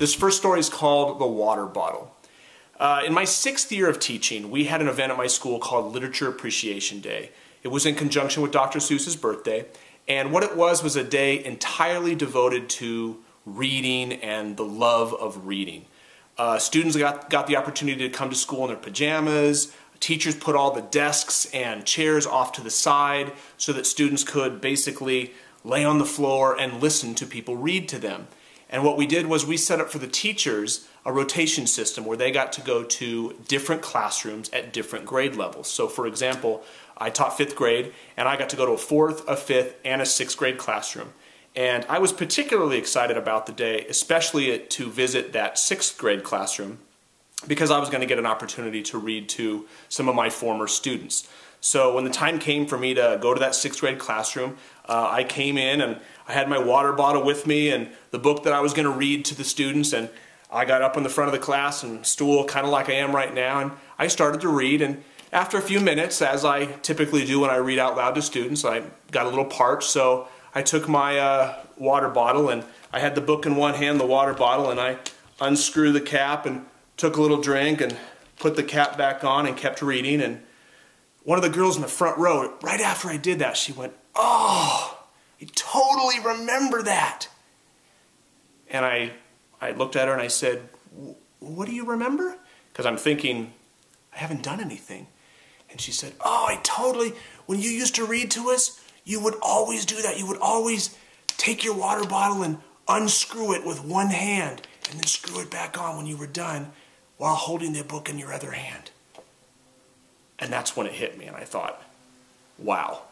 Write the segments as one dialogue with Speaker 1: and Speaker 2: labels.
Speaker 1: This first story is called The Water Bottle. In my 6th year of teaching, we had an event at my school called Literature Appreciation Day. It was in conjunction with Dr. Seuss's birthday, and what it was a day entirely devoted to reading and the love of reading. Students got the opportunity to come to school in their pajamas. Teachers put all the desks and chairs off to the side so that students could basically lay on the floor and listen to people read to them. And what we did was we set up for the teachers a rotation system where they got to go to different classrooms at different grade levels. So for example, I taught 5th grade and I got to go to a 4th, a 5th, and a 6th grade classroom. And I was particularly excited about the day, especially to visit that 6th grade classroom, because I was going to get an opportunity to read to some of my former students. So when the time came for me to go to that 6th grade classroom, I came in and I had my water bottle with me and the book that I was going to read to the students, and I got up in the front of the class and stool kind of like I am right now, and I started to read. And after a few minutes, as I typically do when I read out loud to students, I got a little parched, so I took my water bottle and I had the book in one hand, the water bottle, and I unscrewed the cap and took a little drink and put the cap back on and kept reading. And one of the girls in the front row, right after I did that, she went, "Oh, I totally remember that." And I looked at her and I said, "What do you remember?" Because I'm thinking, I haven't done anything. And she said, "Oh, I totally, when you used to read to us, you would always do that. You would always take your water bottle and unscrew it with one hand and then screw it back on when you were done while holding the book in your other hand." And that's when it hit me, and I thought, wow.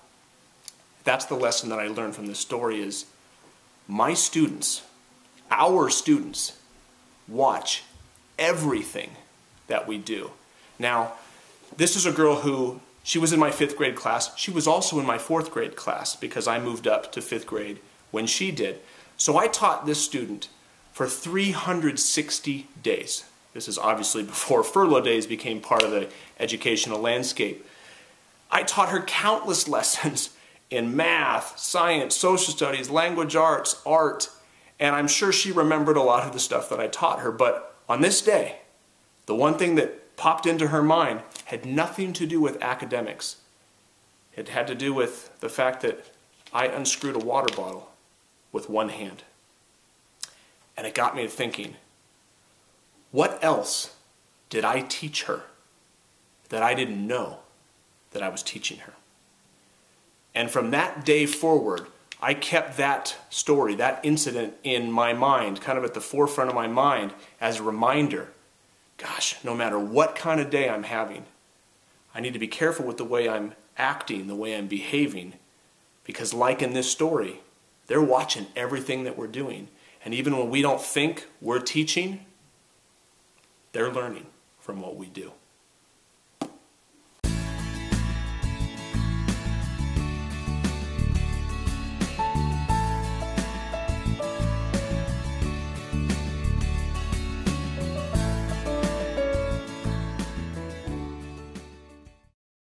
Speaker 1: That's the lesson that I learned from this story is my students, our students, watch everything that we do. Now, this is a girl who, she was in my 5th grade class. She was also in my 4th grade class because I moved up to 5th grade when she did. So I taught this student for 360 days. This is obviously before furlough days became part of the educational landscape. I taught her countless lessons in math, science, social studies, language arts, art, and I'm sure she remembered a lot of the stuff that I taught her. But on this day, the one thing that popped into her mind had nothing to do with academics. It had to do with the fact that I unscrewed a water bottle with one hand. And it got me to thinking, what else did I teach her that I didn't know that I was teaching her? And from that day forward, I kept that story, that incident in my mind, kind of at the forefront of my mind as a reminder. Gosh, no matter what kind of day I'm having, I need to be careful with the way I'm acting, the way I'm behaving, because like in this story, they're watching everything that we're doing. And even when we don't think we're teaching, they're learning from what we do.